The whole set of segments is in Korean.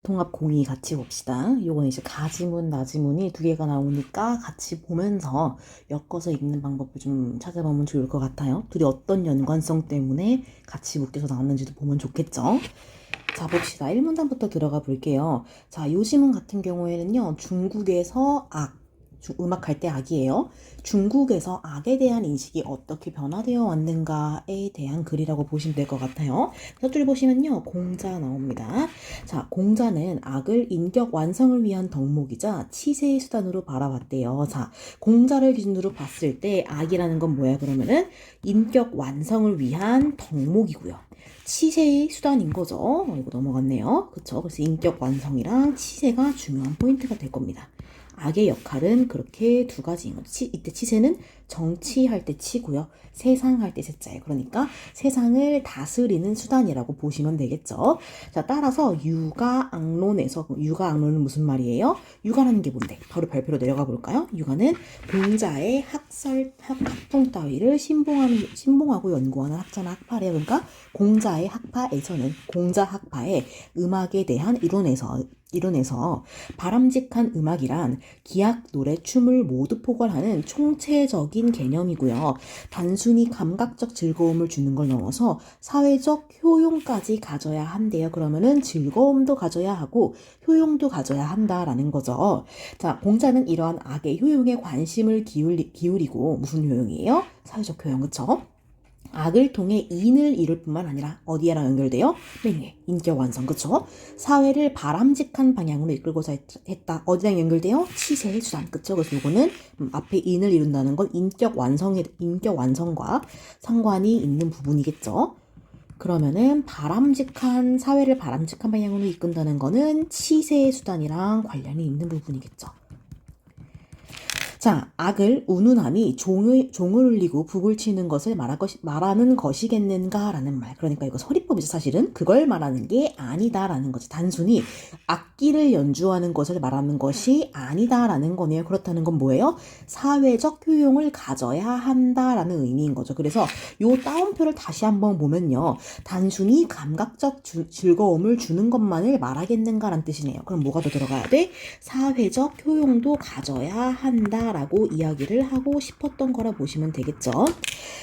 통합 공의 같이 봅시다. 요건 이제 가지문, 나지문이 두 개가 나오니까 같이 보면서 엮어서 읽는 방법을 좀 찾아보면 좋을 것 같아요. 둘이 어떤 연관성 때문에 같이 묶여서 나왔는지도 보면 좋겠죠. 자, 봅시다. 1문단부터 들어가 볼게요. 자, 요지문 같은 경우에는요, 중국에서 음악할 때 악이에요. 중국에서 악에 대한 인식이 어떻게 변화되어 왔는가에 대한 글이라고 보시면 될 것 같아요. 첫 줄 보시면요, 공자 나옵니다. 자, 공자는 악을 인격 완성을 위한 덕목이자 치세의 수단으로 바라봤대요. 자, 공자를 기준으로 봤을 때 악이라는 건 뭐야? 그러면은 인격 완성을 위한 덕목이고요. 치세의 수단인 거죠. 이거 넘어갔네요. 그쵸? 그래서 인격 완성이랑 치세가 중요한 포인트가 될 겁니다. 악의 역할은 그렇게 두 가지인 거죠. 이때 치세는 정치할 때 치고요. 세상할 때 세자예요. 그러니까 세상을 다스리는 수단이라고 보시면 되겠죠. 자, 따라서 유가악론에서, 유가악론은 무슨 말이에요? 유가라는 게 뭔데? 바로 발표로 내려가 볼까요? 유가는 공자의 학풍 따위를 신봉하고 연구하는 학자나 학파래요. 그러니까 공자의 학파에서는 공자 학파의 음악에 대한 이론에서 바람직한 음악이란 기악, 노래, 춤을 모두 포괄하는 총체적인 개념이고요. 단순히 감각적 즐거움을 주는 걸 넘어서 사회적 효용까지 가져야 한대요. 그러면은 즐거움도 가져야 하고 효용도 가져야 한다라는 거죠. 자, 공자는 이러한 악의 효용에 관심을 기울이고 무슨 효용이에요? 사회적 효용, 그쵸? 악을 통해 인을 이룰 뿐만 아니라 어디에랑 연결돼요? 네, 인격 완성, 그쵸? 사회를 바람직한 방향으로 이끌고자 했다. 어디랑 연결돼요? 치세의 수단, 그쵸? 그래서 이거는 앞에 인을 이룬다는 건 인격 완성과 상관이 있는 부분이겠죠? 그러면은 사회를 바람직한 방향으로 이끈다는 거는 치세의 수단이랑 관련이 있는 부분이겠죠. 자, 악을 운운함이 종을 울리고 북을 치는 것을 말하는 것이겠는가라는 말. 그러니까 이거 서리법이죠, 사실은. 그걸 말하는 게 아니다라는 거지. 단순히 악기를 연주하는 것을 말하는 것이 아니다라는 거네요. 그렇다는 건 뭐예요? 사회적 효용을 가져야 한다라는 의미인 거죠. 그래서 요 따옴표를 다시 한번 보면요. 단순히 감각적 즐거움을 주는 것만을 말하겠는가라는 뜻이네요. 그럼 뭐가 더 들어가야 돼? 사회적 효용도 가져야 한다 라고 이야기를 하고 싶었던 거라 보시면 되겠죠.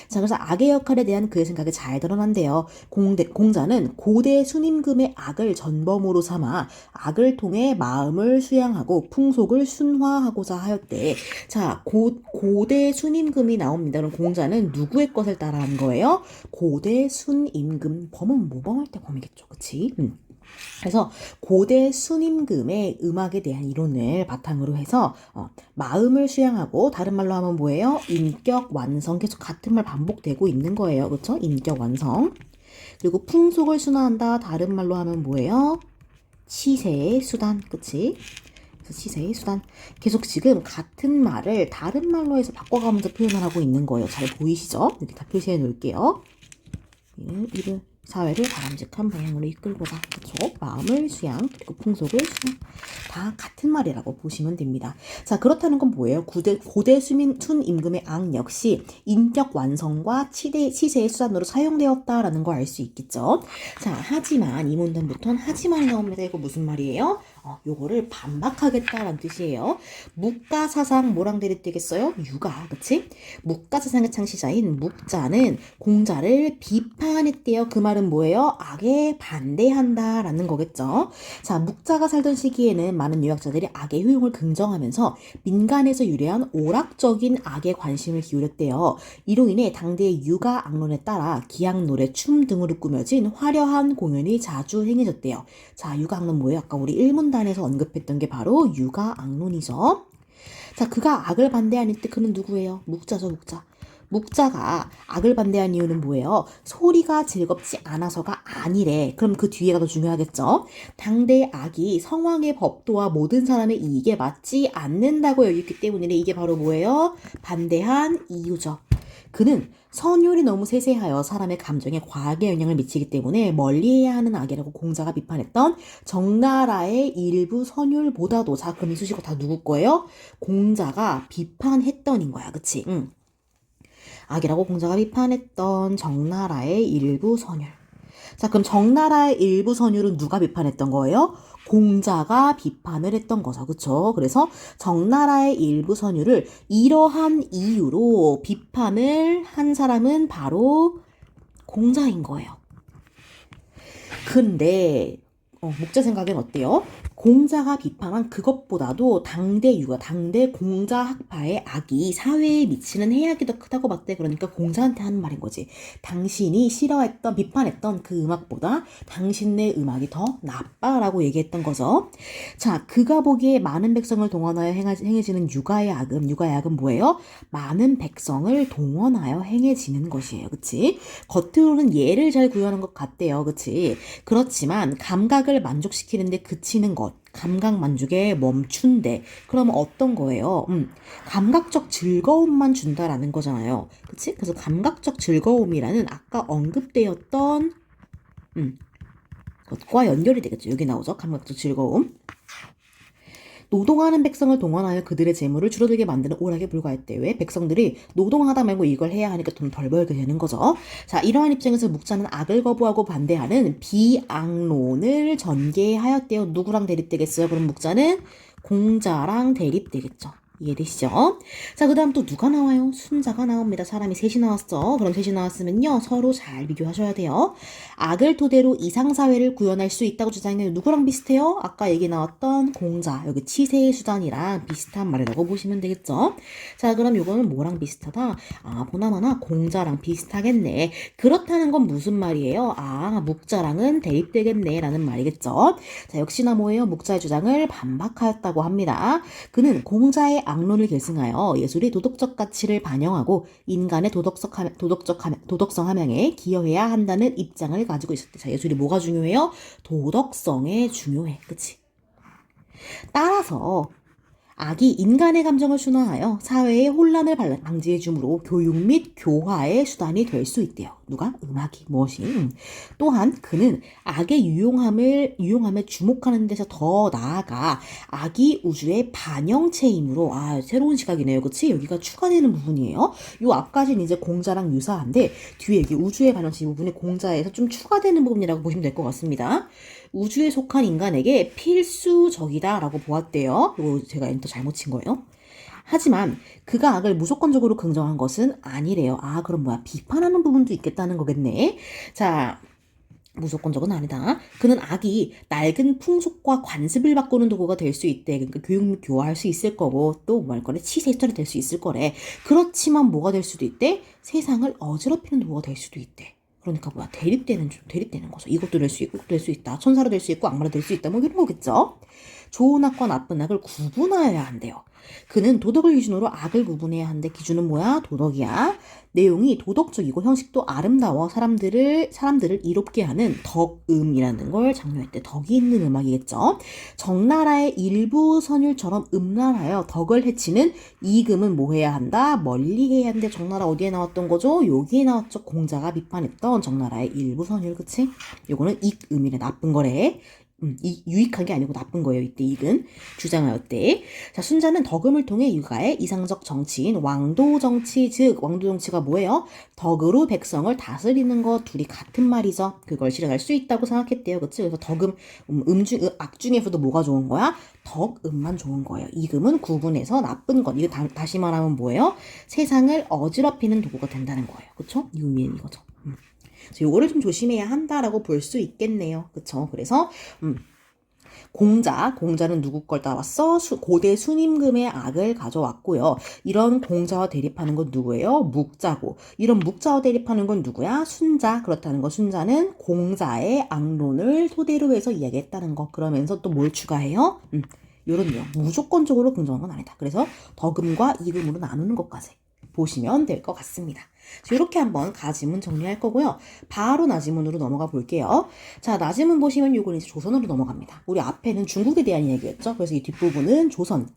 자, 그래서 악의 역할에 대한 그의 생각이 잘 드러난대요. 공자는 고대 순임금의 악을 전범으로 삼아 악을 통해 마음을 수양하고 풍속을 순화하고자 하였대. 자, 고대 순임금이 나옵니다. 그럼 공자는 누구의 것을 따라한 거예요? 고대 순임금. 범은 모범할 때 범이겠죠. 그치? 그래서 고대 순임금의 음악에 대한 이론을 바탕으로 해서 마음을 수양하고, 다른 말로 하면 뭐예요? 인격 완성. 계속 같은 말 반복되고 있는 거예요. 그렇죠? 인격 완성. 그리고 풍속을 순화한다. 다른 말로 하면 뭐예요? 치세의 수단. 그치? 그래서 치세의 수단. 계속 지금 같은 말을 다른 말로 해서 바꿔가면서 표현을 하고 있는 거예요. 잘 보이시죠? 이렇게 다 표시해 놓을게요. 이를 사회를 바람직한 방향으로 이끌고자, 그쵸? 마음을 수양, 그리고 풍속을 수양. 다 같은 말이라고 보시면 됩니다. 자, 그렇다는 건 뭐예요? 고대 순임금의 악 역시 인격 완성과 치세의 수단으로 사용되었다라는 걸 알 수 있겠죠? 자, 하지만 이 문단부터는 하지만 나옵니다. 이거 무슨 말이에요? 요거를 반박하겠다라는 뜻이에요. 묵가사상 뭐랑 대립되겠어요? 유가, 그치? 묵가사상의 창시자인 묵자는 공자를 비판했대요. 그 말은 뭐예요? 악에 반대한다라는 거겠죠. 자, 묵자가 살던 시기에는 많은 유학자들이 악의 효용을 긍정하면서 민간에서 유래한 오락적인 악에 관심을 기울였대요. 이로 인해 당대의 유가 악론에 따라 기악, 노래, 춤 등으로 꾸며진 화려한 공연이 자주 행해졌대요. 자, 유가 악론 뭐예요? 아까 우리 1문단에서 언급했던 게 바로 유가 악론이죠. 자, 그가 악을 반대하는 때 그는 누구예요? 묵자죠, 묵자. 묵자가 악을 반대한 이유는 뭐예요? 소리가 즐겁지 않아서가 아니래. 그럼 그 뒤에가 더 중요하겠죠? 당대의 악이 성왕의 법도와 모든 사람의 이익에 맞지 않는다고 여겼기 때문이래. 이게 바로 뭐예요? 반대한 이유죠. 그는 선율이 너무 세세하여 사람의 감정에 과하게 영향을 미치기 때문에 멀리해야 하는 악이라고 공자가 비판했던 정나라의 일부 선율보다도, 자, 그럼 이 수식어 다 누구 거예요? 공자가 비판했던인 거야. 그치? 응. 악이라고 공자가 비판했던 정나라의 일부 선율. 자, 그럼 정나라의 일부 선율은 누가 비판했던 거예요? 공자가 비판을 했던 거죠. 그쵸? 그래서 정나라의 일부 선율을 이러한 이유로 비판을 한 사람은 바로 공자인 거예요. 근데 목자 생각엔 어때요? 공자가 비판한 그것보다도 당대 유가, 당대 공자 학파의 악이 사회에 미치는 해악이 더 크다고 봤대. 그러니까 공자한테 하는 말인 거지. 당신이 싫어했던, 비판했던 그 음악보다 당신네 음악이 더 나빠라고 얘기했던 거죠. 자, 그가 보기에 많은 백성을 동원하여 행해지는 육아의 악은 뭐예요? 많은 백성을 동원하여 행해지는 것이에요. 그치? 겉으로는 예를 잘 구하는 것 같대요. 그치? 그렇지만 감각을 만족시키는데 그치는 것, 감각 만족에 멈춘대. 그러면 어떤 거예요? 감각적 즐거움만 준다라는 거잖아요. 그치? 그래서 감각적 즐거움이라는 아까 언급되었던 것과 연결이 되겠죠. 여기 나오죠. 감각적 즐거움. 노동하는 백성을 동원하여 그들의 재물을 줄어들게 만드는 오락에 불과했대. 왜? 백성들이 노동하다 말고 이걸 해야 하니까 돈 덜 벌게 되는 거죠. 자, 이러한 입장에서 묵자는 악을 거부하고 반대하는 비악론을 전개하였대요. 누구랑 대립되겠어요? 그럼 묵자는 공자랑 대립되겠죠. 이해되시죠? 자, 그 다음 또 누가 나와요? 순자가 나옵니다. 사람이 셋이 나왔어. 그럼 셋이 나왔으면요, 서로 잘 비교하셔야 돼요. 악을 토대로 이상사회를 구현할 수 있다고 주장해요. 누구랑 비슷해요? 아까 얘기 나왔던 공자, 여기 치세의 수단이랑 비슷한 말이라고 보시면 되겠죠? 자, 그럼 요거는 뭐랑 비슷하다? 아, 보나마나 공자랑 비슷하겠네. 그렇다는 건 무슨 말이에요? 아, 묵자랑은 대립되겠네 라는 말이겠죠? 자, 역시나 뭐예요? 묵자의 주장을 반박하였다고 합니다. 그는 공자의 악론을 계승하여 예술이 도덕적 가치를 반영하고 인간의 도덕성 함양에 기여해야 한다는 입장을 가지고 있었대. 자, 예술이 뭐가 중요해요? 도덕성에 중요해. 그치? 따라서 악이 인간의 감정을 순화하여 사회의 혼란을 방지해 주므로 교육 및 교화의 수단이 될 수 있대요. 누가? 음악이. 무엇이? 또한 그는 악의 유용함에 주목하는 데서 더 나아가 악이 우주의 반영체이므로, 아, 새로운 시각이네요. 그치? 여기가 추가되는 부분이에요. 요 앞까지는 이제 공자랑 유사한데 뒤에 여기 우주의 반영체 이 부분이 공자에서 좀 추가되는 부분이라고 보시면 될 것 같습니다. 우주에 속한 인간에게 필수적이다 라고 보았대요. 이거 제가 엔터 잘못 친 거예요. 하지만 그가 악을 무조건적으로 긍정한 것은 아니래요. 아, 그럼 뭐야? 비판하는 부분도 있겠다는 거겠네. 자, 무조건적은 아니다. 그는 악이 낡은 풍속과 관습을 바꾸는 도구가 될 수 있대. 그러니까 교육 및 교화할 수 있을 거고 또 뭐 할 거래? 치세설이 될 수 있을 거래. 그렇지만 뭐가 될 수도 있대? 세상을 어지럽히는 도구가 될 수도 있대. 그러니까 뭐야? 대립되는 거죠. 이것도 될 수 있고 이것도 될 수 있다. 천사로 될 수 있고 악마로 될 수 있다. 뭐 이런 거겠죠. 좋은 악과 나쁜 악을 구분하여야 한대요. 그는 도덕을 기준으로 악을 구분해야 하는데 기준은 뭐야? 도덕이야. 내용이 도덕적이고 형식도 아름다워 사람들을 이롭게 하는 덕음이라는 걸 장려했대. 덕이 있는 음악이겠죠. 정나라의 일부 선율처럼 음란하여 덕을 해치는 이금은 뭐 해야 한다? 멀리해야 하는데 정나라 어디에 나왔던 거죠? 여기에 나왔죠. 공자가 비판했던 정나라의 일부 선율. 그치? 요거는 익음이래. 나쁜 거래. 유익한 게 아니고 나쁜 거예요. 이때 익은 주장하였대. 자, 순자는 덕음을 통해 육아의 이상적 정치인 왕도 정치, 즉 왕도 정치가 뭐예요? 덕으로 백성을 다스리는 것 둘이 같은 말이죠. 그걸 실현할 수 있다고 생각했대요. 그치? 그래서 덕음, 악 중에서도 뭐가 좋은 거야? 덕음만 좋은 거예요. 이금은 구분해서 나쁜 것. 이거 다시 말하면 뭐예요? 세상을 어지럽히는 도구가 된다는 거예요. 그쵸? 이 의미는 이거죠. 요거를 좀 조심해야 한다라고 볼 수 있겠네요. 그쵸? 그래서 공자는 누구 걸 따왔어? 고대 순임금의 악을 가져왔고요. 이런 공자와 대립하는 건 누구예요? 묵자고. 이런 묵자와 대립하는 건 누구야? 순자. 그렇다는 거. 순자는 공자의 악론을 토대로 해서 이야기했다는 거. 그러면서 또 뭘 추가해요? 요런 내용. 무조건적으로 긍정한 건 아니다. 그래서 덕음과 이금으로 나누는 것까지 보시면 될 것 같습니다. 이렇게 한번 가지문 정리할 거고요. 바로 나지문으로 넘어가 볼게요. 자, 나지문 보시면 요거는 이제 조선으로 넘어갑니다. 우리 앞에는 중국에 대한 이야기였죠. 그래서 이 뒷부분은 조선,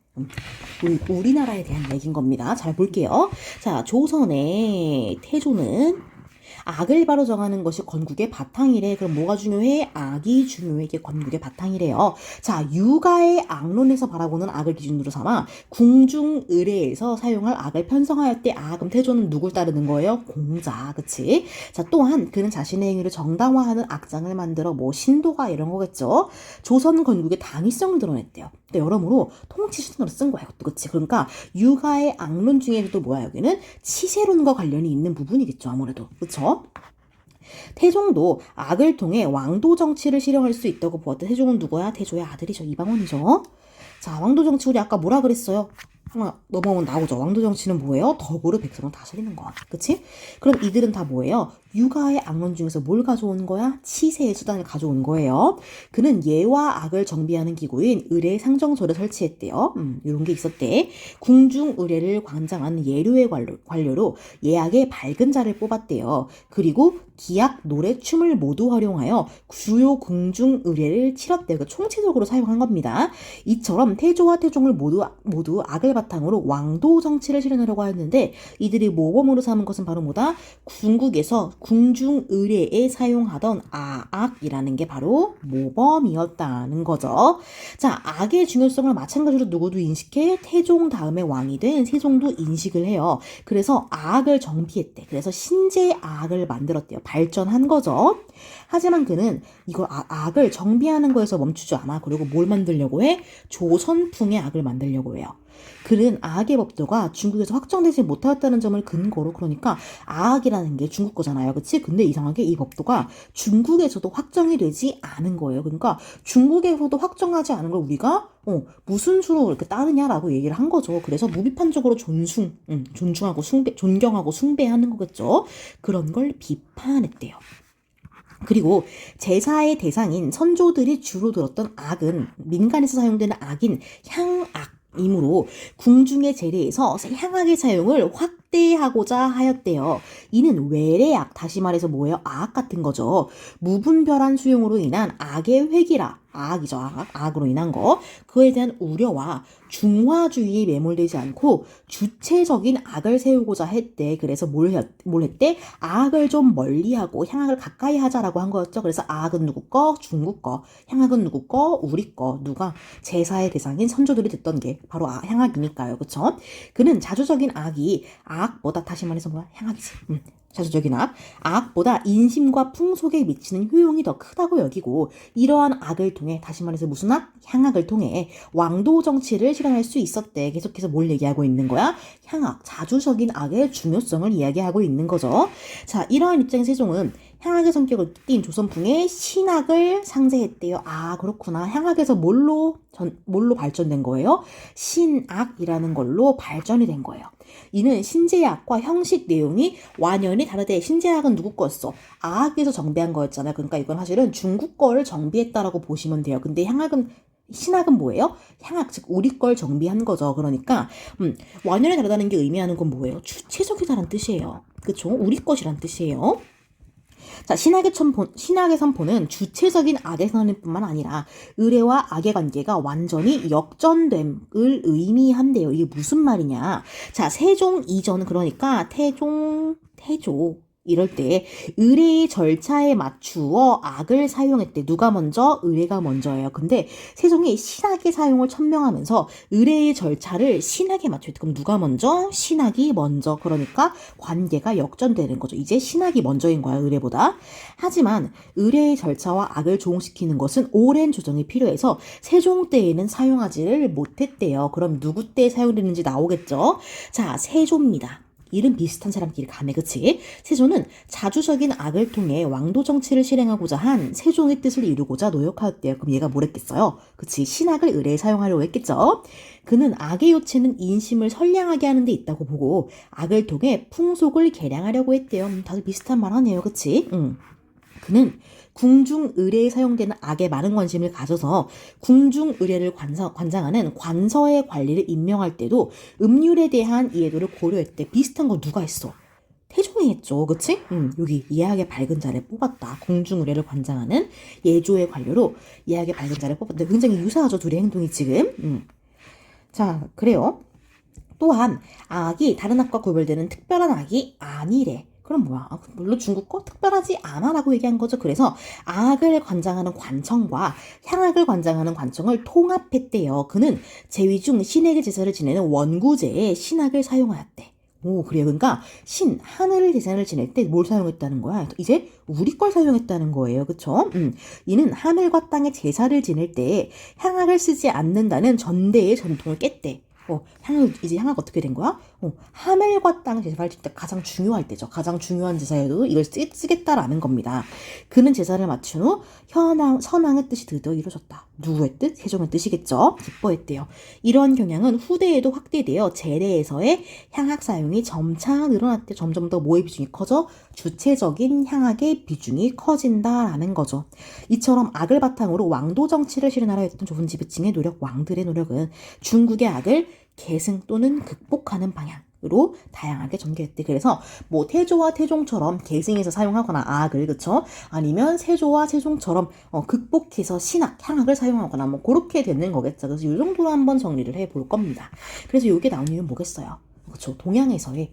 우리나라에 대한 얘기인 겁니다. 잘 볼게요. 자, 조선의 태조는 악을 바로 정하는 것이 건국의 바탕이래. 그럼 뭐가 중요해? 악이 중요해. 이게 건국의 바탕이래요. 자, 유가의 악론에서 바라보는 악을 기준으로 삼아 궁중의례에서 사용할 악을 편성하였대. 아, 그럼 태조는 누굴 따르는 거예요? 공자, 그치? 자, 또한 그는 자신의 행위를 정당화하는 악장을 만들어 뭐 신도가 이런 거겠죠. 조선 건국의 당위성을 드러냈대요. 그러니까 여러모로 통치 수단으로 쓴 거야, 이것도. 그치? 그러니까 육아의 악론 중에서도 뭐야, 여기는 치세론과 관련이 있는 부분이겠죠, 아무래도. 그쵸? 태종도 악을 통해 왕도 정치를 실행할 수 있다고 보았대. 태종은 누구야? 태조의 아들이죠. 이방원이죠. 자, 왕도 정치 우리 아까 뭐라 그랬어요? 하나 넘어오면 나오죠. 왕도 정치는 뭐예요? 덕으로 백성을 다스리는 거야. 그치? 그럼 이들은 다 뭐예요? 육아의 악론 중에서 뭘 가져온 거야? 치세의 수단을 가져온 거예요. 그는 예와 악을 정비하는 기구인 의례 상정소를 설치했대요. 이런 게 있었대. 궁중 의례를 관장한 예류의 관료로 예악의 밝은 자를 뽑았대요. 그리고 기악, 노래, 춤을 모두 활용하여 주요 궁중 의례를 치렀대요. 그러니까 총체적으로 사용한 겁니다. 이처럼 태조와 태종을 모두 악을 바탕으로 왕도 정치를 실현하려고 하였는데 이들이 모범으로 삼은 것은 바로 뭐다? 중국에서 궁중 의례에 사용하던 악이라는 게 바로 모범이었다는 거죠. 자, 악의 중요성을 마찬가지로 누구도 인식해? 태종 다음에 왕이 된 세종도 인식을 해요. 그래서 악을 정비했대. 그래서 신제 악을 만들었대요. 발전한 거죠. 하지만 그는 이거 악을 정비하는 거에서 멈추지 않아. 그리고 뭘 만들려고 해? 조선풍의 악을 만들려고 해요. 그는 악의 법도가 중국에서 확정되지 못하였다는 점을 근거로, 그러니까 악이라는 게 중국 거잖아요. 그치? 근데 이상하게 이 법도가 중국에서도 확정이 되지 않은 거예요. 그러니까 중국에서도 확정하지 않은 걸 우리가 무슨 수로 이렇게 따르냐라고 얘기를 한 거죠. 그래서 무비판적으로 존중하고 존경하고 숭배하는 거겠죠. 그런 걸 비판했대요. 그리고 제사의 대상인 선조들이 주로 들었던 악은 민간에서 사용되는 악인 향악이므로 궁중의 제례에서 향악의 사용을 확대하고자 하였대요. 이는 외래악, 다시 말해서 뭐예요? 악 같은 거죠. 무분별한 수용으로 인한 악의 회기라. 악이죠. 악으로 인한 거. 그에 대한 우려와 중화주의에 매몰되지 않고 주체적인 악을 세우고자 했대. 그래서 뭘 했대? 악을 좀 멀리하고 향악을 가까이 하자라고 한 거였죠. 그래서 악은 누구 거? 중국 거. 향악은 누구 거? 우리 거. 누가? 제사의 대상인 선조들이 듣던 게 바로 향악이니까요. 그쵸? 그는 자주적인 악이 악보다, 다시 말해서 뭐야? 향악이지. 자주적인 악보다 인심과 풍속에 미치는 효용이 더 크다고 여기고, 이러한 악을 통해, 다시 말해서 무슨 악? 향악을 통해 왕도 정치를 실현할 수 있었대. 계속해서 뭘 얘기하고 있는 거야? 향악, 자주적인 악의 중요성을 이야기하고 있는 거죠. 자, 이러한 입장의 세종은 향악의 성격을 띈 조선풍의 신악을 상제했대요. 아, 그렇구나. 향악에서 뭘로 발전된 거예요? 신악이라는 걸로 발전이 된 거예요. 이는 신제악과 형식 내용이 완연히 다르대. 신제악은 누구 거였어? 악에서 정비한 거였잖아요. 그러니까 이건 사실은 중국 거를 정비했다라고 보시면 돼요. 근데 신학은 뭐예요? 향악, 즉 우리 걸 정비한 거죠. 그러니까 완연히 다르다는 게 의미하는 건 뭐예요? 주체적이다라는 뜻이에요. 그쵸? 우리 것이란 뜻이에요. 자, 신학의 선포는 주체적인 악의 선언뿐만 아니라 의례와 악의 관계가 완전히 역전됨을 의미한대요. 이게 무슨 말이냐? 자, 세종 이전, 그러니까 태조 이럴 때 의례의 절차에 맞추어 악을 사용했대. 누가 먼저? 의례가 먼저예요. 근데 세종이 신학의 사용을 천명하면서 의례의 절차를 신학에 맞춰했대. 그럼 누가 먼저? 신학이 먼저. 그러니까 관계가 역전되는 거죠. 이제 신학이 먼저인 거야, 의례보다. 하지만 의례의 절차와 악을 조응시키는 것은 오랜 조정이 필요해서 세종 때에는 사용하지를 못했대요. 그럼 누구 때 사용됐는지 나오겠죠? 자, 세조입니다. 이름 비슷한 사람끼리 가네, 그치? 세조는 자주적인 악을 통해 왕도 정치를 실행하고자 한 세종의 뜻을 이루고자 노력하였대요. 그럼 얘가 뭘 했겠어요? 그치? 신악을 의례에 사용하려고 했겠죠? 그는 악의 요체는 인심을 선량하게 하는 데 있다고 보고 악을 통해 풍속을 개량하려고 했대요. 다들 비슷한 말 하네요, 그치? 그는 궁중 의례에 사용되는 악에 많은 관심을 가져서 궁중 의례를 관장하는 관서의 관리를 임명할 때도 음률에 대한 이해도를 고려했대. 비슷한 거 누가 했어? 태종이 했죠. 그치? 여기 예학의 밝은 자를 뽑았다. 궁중 의례를 관장하는 예조의 관료로 예학의 밝은 자를 뽑았다. 굉장히 유사하죠. 둘의 행동이 지금. 자, 그래요. 또한 악이 다른 악과 구별되는 특별한 악이 아니래. 그럼 뭐야? 물론 중국 거 특별하지 않아라고 얘기한 거죠. 그래서 악을 관장하는 관청과 향악을 관장하는 관청을 통합했대요. 그는 제위 중 신에게 제사를 지내는 원구제에 신악을 사용하였대. 오, 그래요. 그러니까 하늘 제사를 지낼 때 뭘 사용했다는 거야? 이제 우리 걸 사용했다는 거예요. 그쵸? 이는 하늘과 땅에 제사를 지낼 때 향악을 쓰지 않는다는 전대의 전통을 깼대. 이제 향악 어떻게 된 거야? 하늘과 땅 제사를 진짜 가장 중요할 때죠. 가장 중요한 제사에도 이걸 쓰겠다라는 겁니다. 그는 제사를 마친 후 선왕의 뜻이 드디어 이루어졌다. 누구의 뜻? 세종의 뜻이겠죠. 기뻐했대요. 이러한 경향은 후대에도 확대되어 제례에서의 향악 사용이 점차 늘어났대. 점점 더 뭐의 비중이 커져? 주체적인 향악의 비중이 커진다라는 거죠. 이처럼 악을 바탕으로 왕도 정치를 실현하려 했던 좁은 지배층의 왕들의 노력은 중국의 악을 계승 또는 극복하는 방향으로 다양하게 전개했대. 그래서 뭐 태조와 태종처럼 계승해서 사용하거나 악을, 그쵸? 아니면 세조와 세종처럼 극복해서 향악을 사용하거나 뭐 그렇게 되는 거겠죠. 그래서 이 정도로 한번 정리를 해볼 겁니다. 그래서 이게 나온 이유는 뭐겠어요? 그쵸? 동양에서의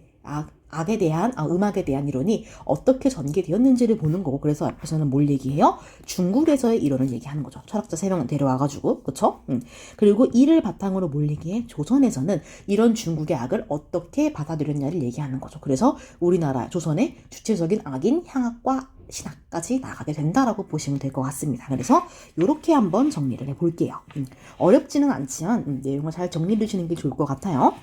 음악에 대한 이론이 어떻게 전개되었는지를 보는 거고, 그래서 앞에서는 뭘 얘기해요? 중국에서의 이론을 얘기하는 거죠. 철학자 3명을 데려와가지고, 그쵸? 그리고 이를 바탕으로 뭘 얘기해? 조선에서는 이런 중국의 악을 어떻게 받아들였냐를 얘기하는 거죠. 그래서 우리나라 조선의 주체적인 악인 향악과 신학까지 나가게 된다라고 보시면 될 것 같습니다. 그래서 이렇게 한번 정리를 해볼게요. 어렵지는 않지만 내용을 잘 정리해 주시는 게 좋을 것 같아요.